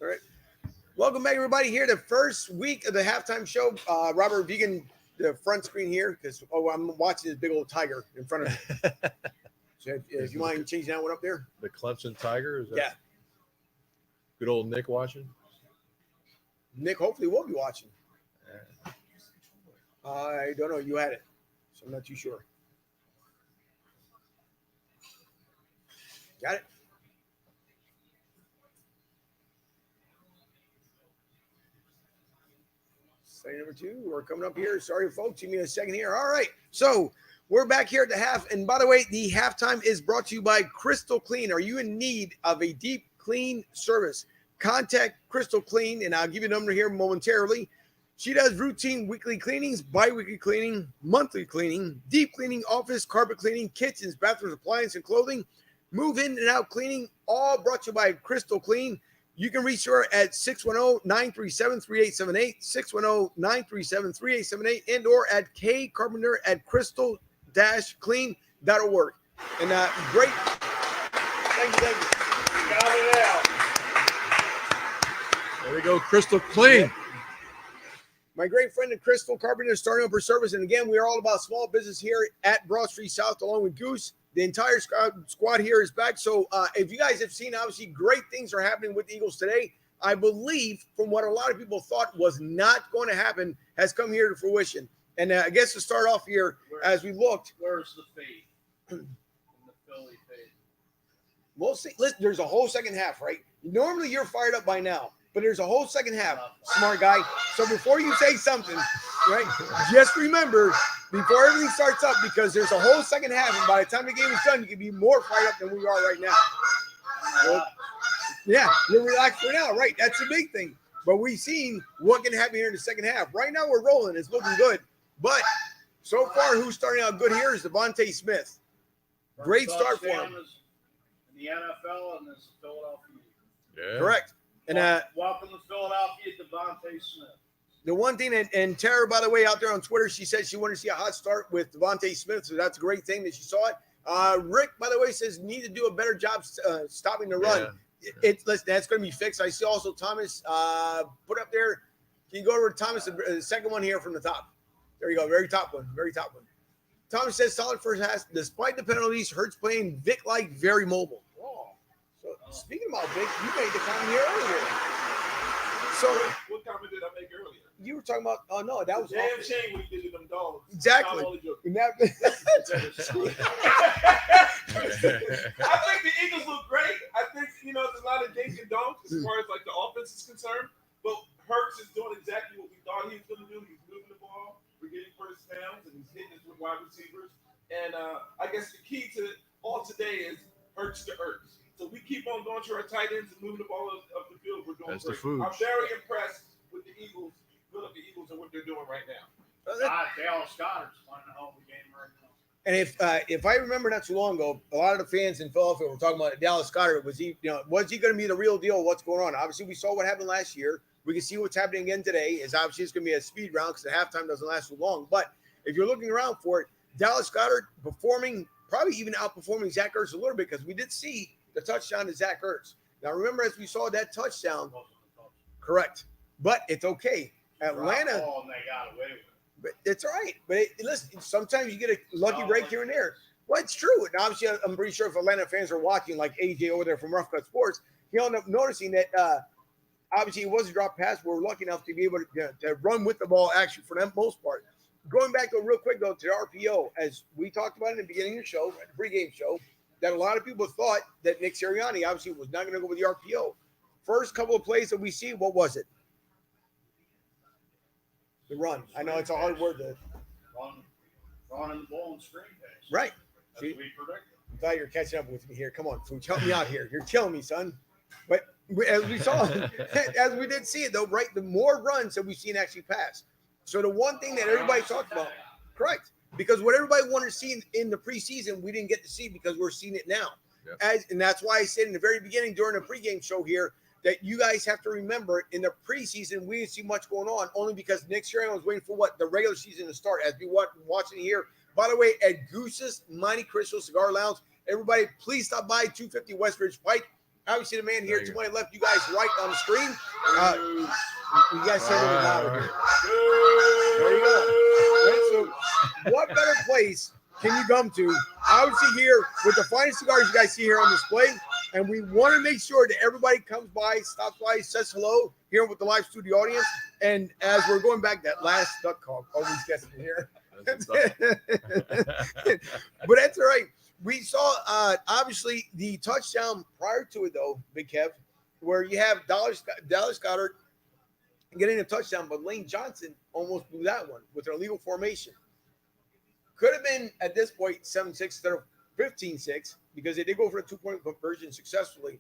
All right. Welcome back, everybody. Here, the first week of the halftime show. Robert, if you can, the front screen here, because I'm watching this big old tiger in front of me. So if you mind changing that one up there. The Clemson Tiger? Is that Yeah. Good old Nick watching? Nick hopefully will be watching. I don't know. You had it, so I'm not too sure. Got it? Slide number 2. We're coming up here. Sorry, folks. Give me a second here. All right. So we're back here at the half. And by the way, the halftime is brought to you by Crystal Clean. Are you in need of a deep clean service? Contact Crystal Clean, and I'll give you a number here momentarily. She does routine weekly cleanings, bi-weekly cleaning, monthly cleaning, deep cleaning, office, carpet cleaning, kitchens, bathrooms, appliance, and clothing. Move in and out cleaning, all brought to you by Crystal Clean. You can reach her at 610-937-3878, 610-937-3878, and or at kcarpenter@crystal-clean.org. And great. Thank you. Got it out. There we go, Crystal Clean. Yeah. My great friend and Crystal Carpenter is starting up her service. And again, we are all about small business here at Broad Street South, along with Goose. The entire squad here is back. So if you guys have seen, obviously, great things are happening with the Eagles today. I believe from what a lot of people thought was not going to happen has come here to fruition. And I guess to start off here, as we looked. Where's the fade? The Philly fade. We'll see. Listen, there's a whole second half, right? Normally you're fired up by now, but there's a whole second half, smart guy. So before you say something, right, just remember, before everything starts up, because there's a whole second half, and by the time the game is done, you can be more fired up than we are right now. So, yeah, you're relaxed for now, right? That's the big thing. But we've seen what can happen here in the second half. Right now we're rolling. It's looking good. But so far, who's starting out good here is Devontae Smith. Great start for him. In the NFL and this Philadelphia. Yeah. Correct. And welcome to Philadelphia, Devontae Smith. the one thing, and Tara, by the way, out there on Twitter, she said she wanted to see a hot start with Devontae Smith, so that's a great thing that she saw it. Rick, by the way, says need to do a better job stopping the run. Yeah. Listen, that's going to be fixed. I see also Thomas put up there. Can you go over to Thomas, the second one here from the top? There you go, very top one. Thomas says solid first half. Despite the penalties, Hurts playing Vic-like, very mobile. Oh. So speaking about Vic, you made the comment here earlier. So what comment did I make earlier? You were talking about, oh no, that was damn shame when he did them dogs. Exactly. I think the Eagles look great. I think, there's a lot of dinks and donks as far as like the offense is concerned. But Hurts is doing exactly what we thought he was going to do. He's moving the ball. We're getting first downs, and he's hitting us with wide receivers. And I guess the key to all today is Hurts to Hurts. So we keep on going to our tight ends and moving the ball up the field. We're doing great. I'm very impressed with the Eagles, Philadelphia Eagles, and what they're doing right now. Dallas Goedert's playing a hell of a game right now. And if I remember not too long ago, a lot of the fans in Philadelphia were talking about Dallas Goedert. Was he going to be the real deal? What's going on? Obviously, we saw what happened last year. We can see what's happening again today. Is obviously it's going to be a speed round because the halftime doesn't last so long. But if you're looking around for it, Dallas Goedert performing, probably even outperforming Zach Ertz a little bit because we did see the touchdown to Zach Ertz. Now remember, as we saw that touchdown, correct, but it's okay. Atlanta, and they got away with it. But it's all right. But listen, sometimes you get a lucky break here and there. Well, it's true. And obviously, I'm pretty sure if Atlanta fans are watching, like AJ over there from Rough Cut Sports, he'll end up noticing that obviously it was a drop pass. We're lucky enough to be able to run with the ball, actually, for the most part. Going back to real quick, though, to the RPO, as we talked about in the beginning of the show, at the pregame show, that a lot of people thought that Nick Sirianni obviously was not going to go with the RPO. First couple of plays that we see, what was it? The run. I know it's a hard word to running the ball and screen pass. Right. As we predicted. I'm glad you're catching up with me here. Come on, Fooch, help me out here. You're killing me, son. But as we saw, as we did see it though, right? The more runs that we've seen actually pass. So the one thing that everybody talked about, correct? Because what everybody wanted to see in the preseason, we didn't get to see because we're seeing it now. Yep. And that's why I said in the very beginning during the pregame show here that you guys have to remember in the preseason, we didn't see much going on only because Nick Sirianni was waiting for the regular season to start. As we watching here, by the way, at Goose's Mighty Crystal Cigar Lounge, everybody, please stop by 250 West Ridge Pike. Obviously, the man here Thank to you. my left, you guys right on the screen. You guys said it louder here. There you go. Right, so what better place can you come to? Obviously here with the finest cigars you guys see here on display. And we want to make sure that everybody comes by, stops by, says hello here with the live studio audience. And as we're going back, that last duck call always gets me here. That's But that's all right. We saw obviously the touchdown prior to it though, Big Kev, where you have Dallas Goddard getting a touchdown, but Lane Johnson almost blew that one with an illegal formation. Could have been at this point 7-6 instead of 15-6 because they did go for a 2-point conversion successfully.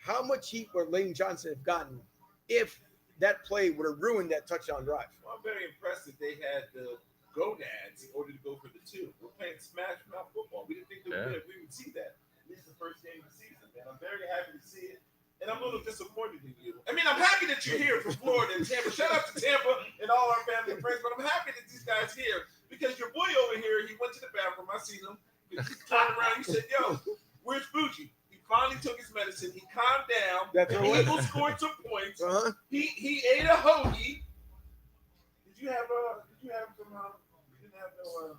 How much heat would Lane Johnson have gotten if that play would have ruined that touchdown drive? Well, I'm very impressed that they had the gonads in order to go for the 2. We're playing smash mouth football. We didn't think that we would see that. This is the first game of the season, man. I'm very happy to see it. And I'm a little disappointed in you. I mean, I'm happy that you're here from Florida and Tampa. Shout out to Tampa and all our family and friends, but I'm happy that these guys here because your boy over here, he went to the bathroom. I seen him. He turned around. He said, "Yo, where's Bougie?" He finally took his medicine. He calmed down. That's The right. Eagles scored some points. Uh-huh. He ate a hoagie. Did you have some? You didn't have no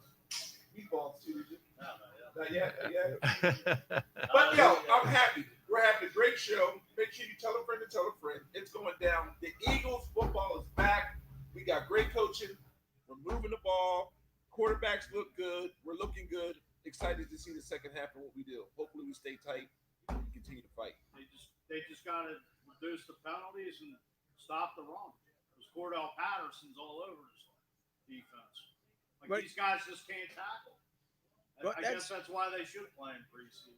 meatballs too, did you? Not yet. But yo, I'm happy. We're having a great show. Make sure you tell a friend to tell a friend. It's going down. The Eagles football is back. We got great coaching. We're moving the ball. Quarterbacks look good. We're looking good. Excited to see the second half of what we do. Hopefully we stay tight and continue to fight. They just got to reduce the penalties and stop the run. Because Cordell Patterson's all over this defense. But- These guys just can't tackle. But I guess that's why they should play in preseason.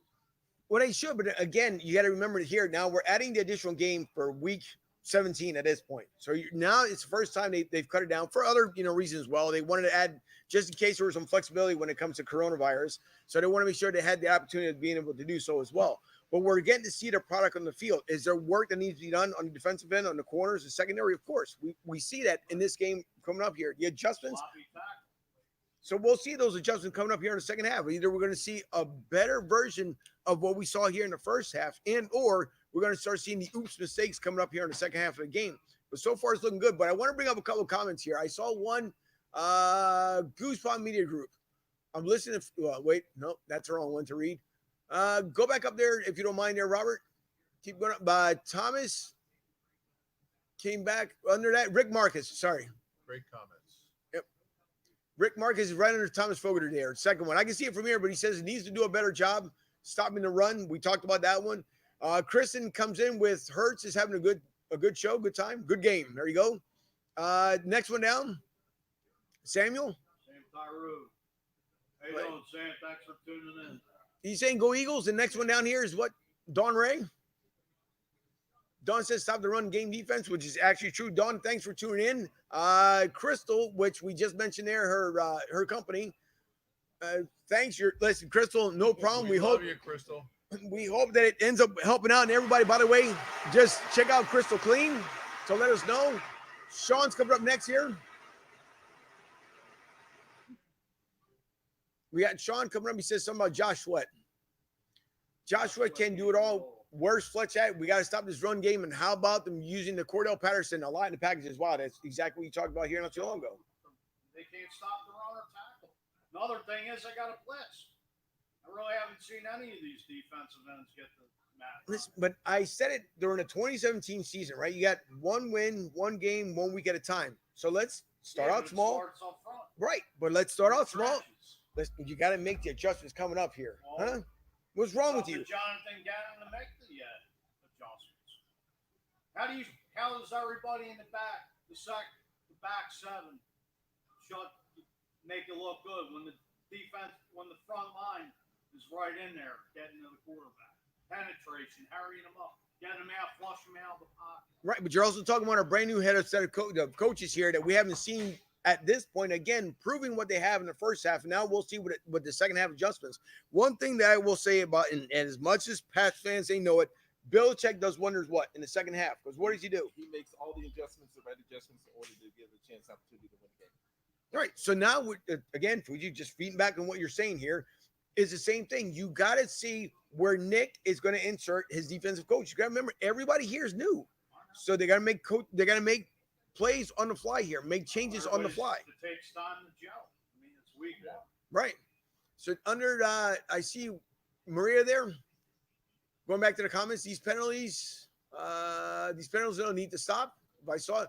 Well, they should, but again, you got to remember here. Now we're adding the additional game for week 17 at this point. So now it's the first time they've cut it down for other reasons as well. They wanted to add just in case there was some flexibility when it comes to coronavirus. So they want to make sure they had the opportunity of being able to do so as well. But we're getting to see the product on the field. Is there work that needs to be done on the defensive end, on the corners, the secondary? Of course, we see that in this game coming up here. The adjustments. Sloppy tackle. So we'll see those adjustments coming up here in the second half. Either we're going to see a better version of what we saw here in the first half, or we're going to start seeing the oops mistakes coming up here in the second half of the game. But so far, it's looking good. But I want to bring up a couple of comments here. I saw one Goosebump Media Group. I'm listening to wait, no, that's the wrong one to read. Go back up there if you don't mind there, Robert. Keep going up. Thomas came back under that. Rick Marcus, sorry. Great comments. Rick Marcus is right under Thomas Fogarty there. Second one. I can see it from here, but he says it needs to do a better job stopping the run. We talked about that one. Kristen comes in with Hertz is having a good show, good time, good game. There you go. Next one down. Samuel. Sam Tyroo. How you doing, Sam? Thanks for tuning in. He's saying go Eagles. The next one down here is what? Don Ray. Don says stop the run game defense, which is actually true. Don, thanks for tuning in. Crystal, which we just mentioned there, her company. Thanks. Listen, Crystal, no problem. We hope love you, Crystal. We hope that it ends up helping out. And everybody, by the way, just check out Crystal Clean to let us know. Sean's coming up next here. We got Sean coming up. He says something about Josh Sweat. Josh Sweat can do it all. Where's Fletch at? We got to stop this run game. And how about them using the Cordell Patterson a lot in the package as well? That's exactly what you talked about here not too long ago. They can't stop the run or tackle. Another thing is they got a blitz. I really haven't seen any of these defensive ends get the match. Listen, but I said it during the 2017 season, right? You got one win, one game, 1 week at a time. So let's start out small. Starts up front. Right. But let's start out small. Trenches. You got to make the adjustments coming up here. Well, Huh? What's wrong with Up to you? Jonathan Gannon to make the adjustments. How does everybody in the back, the back seven, make it look good when the front line is right in there, getting to the quarterback, penetration, hurrying them up, getting them out, flushing them out of the pocket. Right, but you're also talking about a brand new head of set of coaches here that we haven't seen at this point. Again, proving what they have in the first half. And now we'll see what the second half adjustments. One thing that I will say about, and as much as Pats fans, they know it, Belichick does wonders what in the second half? Because what does he do? He makes all the adjustments, the right adjustments, in order to give the chance opportunity to win the game. All right. So now, again, Fuji, just feeding back on what you're saying here. is the same thing. You got to see where Nick is going to insert his defensive coach. You got to remember, everybody here is new, so they got to make plays on the fly here, make changes on the fly. It takes time to gel. I mean, it's week one. Right. So under, I see Maria there. Going back to the comments, these penalties don't need to stop. If I saw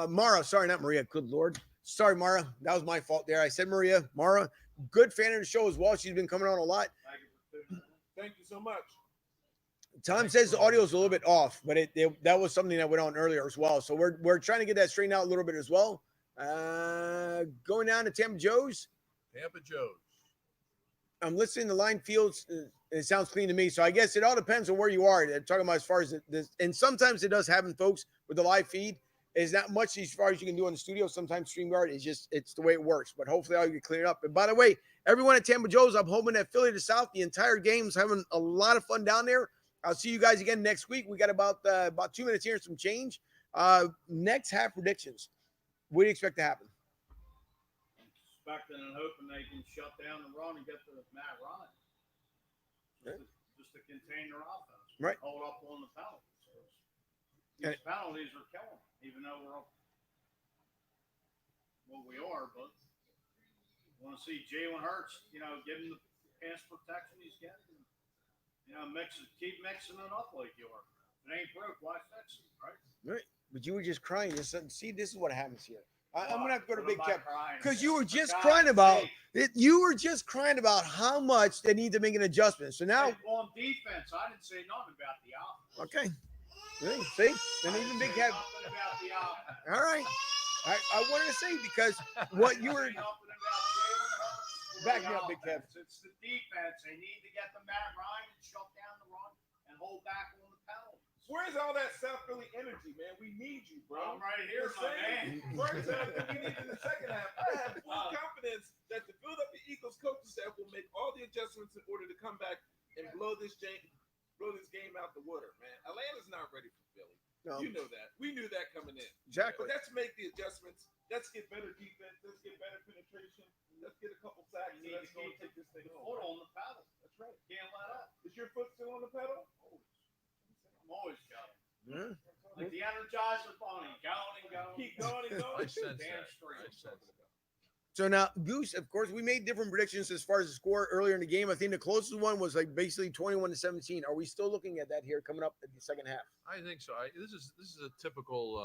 Mara, sorry, not Maria. Good Lord. Sorry, Mara. That was my fault there. I said Maria. Mara, good fan of the show as well. She's been coming on a lot. Thank you so much. Tom says the audio is a little bit off, but that was something that went on earlier as well. So we're trying to get that straightened out a little bit as well. Going down to Tampa Joe's. Tampa Joe's. I'm listening to line fields. It sounds clean to me. So I guess it all depends on where you are. They're talking about as far as this, and sometimes it does happen, folks, with the live feed. It's not much as far as you can do in the studio. Sometimes StreamYard is it's the way it works. But hopefully I'll get cleared up. And by the way, everyone at Tampa Joe's, I'm hoping that Philly to South, the entire game's having a lot of fun down there. I'll see you guys again next week. We got about 2 minutes here and some change. Next half predictions. What do you expect to happen? Expecting and hoping they can shut down the run and get to Matt Ryan. Just to contain their offense. Right. Hold up on the penalties. These penalties are killing them, even though we're up what we are, but want to see Jalen Hurts, give him the pass protection he's getting. Keep mixing it up like you are. If it ain't broke, why fix it, right? Right. But you were just crying. See, this is what happens here. I'm gonna have to go to Big Kev because you were just crying about it. You were just crying about how much they need to make an adjustment. So now on defense, I didn't say nothing about the offense. Okay. See? And even Big Kev. Nothing about the offense. All right. I wanted to say because what you were back me up, Big Kev. It's the defense. They need to get the Matt Ryan and shut down the run and hold back on the penalties. Where's all that South Philly energy, man? We need you, bro. I'm right here, my man. First half, we need in the second half. I have full confidence that the Philadelphia Eagles coaching staff will make all the adjustments in order to come back and blow this game out the water, man. Atlanta's not ready for Philly. No. You know that. We knew that coming in. Exactly. But let's make the adjustments. Let's get better defense. Let's get better penetration. Let's get a couple sacks. You need to keep take this thing foot on the pedal. That's right. Can't let up. Is your foot still on the pedal? I'm always going. Yeah. Like the Energizer Bunny, going and going. Keep going and going. I sense Damn that. straight. I sense that. So now, Goose, of course, we made different predictions as far as the score earlier in the game. I think the closest one was like basically 21-17. Are we still looking at that here coming up in the second half? I think so. This is a typical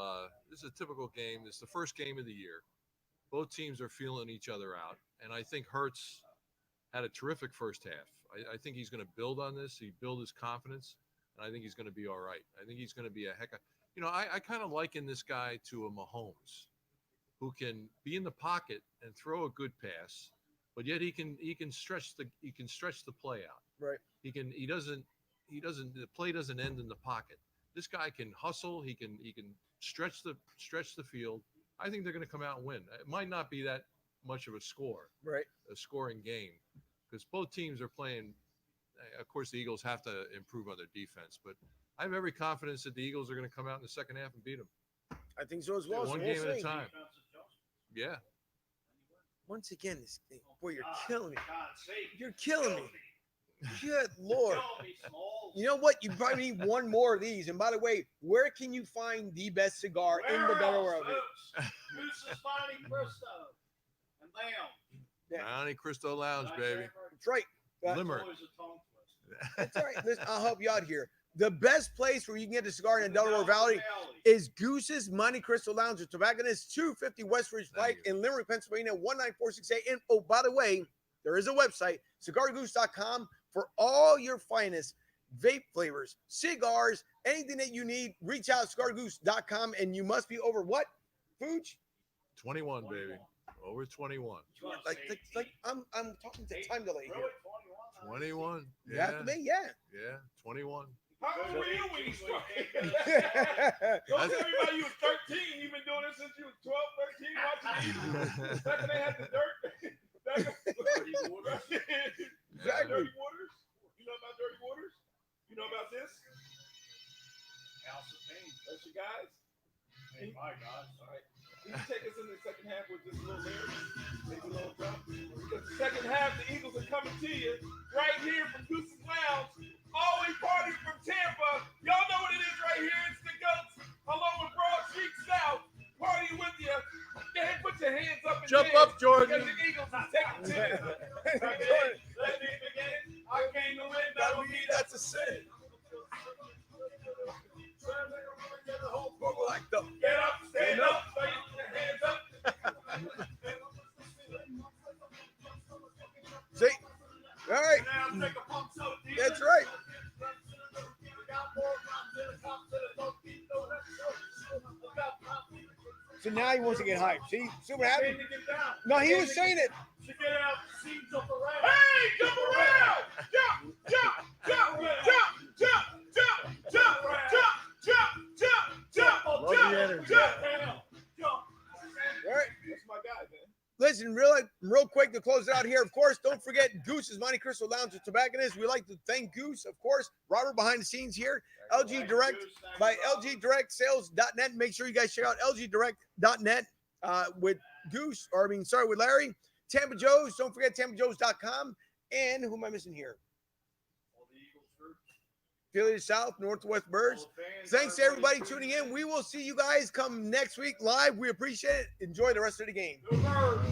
game. It's the first game of the year. Both teams are feeling each other out, and I think Hurts had a terrific first half. I think he's going to build on this. He build his confidence, and I think he's going to be all right. I think he's going to be a heck of. I kind of liken this guy to a Mahomes, who can be in the pocket and throw a good pass, but yet he can stretch the play out. Right. The play doesn't end in the pocket. This guy can hustle. He can stretch the field. I think they're going to come out and win. It might not be that much of a scoring game, because both teams are playing. Of course, the Eagles have to improve on their defense, but I have every confidence that the Eagles are going to come out in the second half and beat them. I think so as well. One game at a time. Yeah. Once again, this thing, boy, you're killing me. God's sake. You're killing me. Good Lord. Kill me, Smalls. You know what? You probably need one more of these. And by the way, where can you find the best cigar in the Delaware? Goose's Monte Cristo and Lamb. Yeah. Monte Cristo Lounge, baby. That's right. Limerick. Always a tongue twister. That's all right. Listen, I'll help you out here. The best place where you can get the cigar in the Delaware Valley is Goose's Monte Cristo Lounge with Tobacconist, 250 West Ridge Pike in Limerick, Pennsylvania, 19468. And oh, by the way, there is a website, cigargoose.com, for all your finest vape flavors, cigars, anything that you need. Reach out, cigargoose.com, and you must be over what, Fuge? 21, baby. Over 21. Like I'm talking to time delay here. 21. You have to be, yeah. Yeah, 21. How old were you when you started? Don't tell everybody you was 13. You've been doing this since you was 12, 13, watching Eagles. Back when they had the dirt. Dirty Waters. Exactly. Dirty Waters. You know about Dirty Waters? You know about this? House of Pain. That's your guys? Hey, my God. All right. Can you take us in the second half with just a little lyrics? Maybe a little drop? Because the second half, the Eagles are coming to you right here from Goose's Lounge. Always party from Tampa. Y'all know what it is right here. It's the GOATs along with Broad Street South. Party with you. Go ahead, put your hands up. Jump up, Jordan. Because the Eagles are taking to it. Let me begin. I came to win. That'll be that's a sin. Like the Get up, stand up, put your hands up. see. All right, Now take a pump so deep. that's right. So now he wants to get hyped. See what happened? No, he was saying it. To get out, see, jump around. Hey, jump around! Jump, jump, jump, jump, jump, jump, jump, jump, jump, jump, Love the jump, energy. jump. All right. That's my guy, man. Listen, real quick to close it out here. Of course, don't forget Goose's Monte Cristo Lounge and Tobacconist. We like to thank Goose, of course. Robert behind the scenes here. LG Direct by LGDirectSales.net. Make sure you guys check out LGDirect.net with Goose, with Larry. Tampa Joe's. Don't forget TampaJoes.com. And who am I missing here? All the Eagles group. Philly to South, Northwest Birds. All the fans, Thanks to everybody tuning in. We will see you guys come next week live. We appreciate it. Enjoy the rest of the game. Go Birds.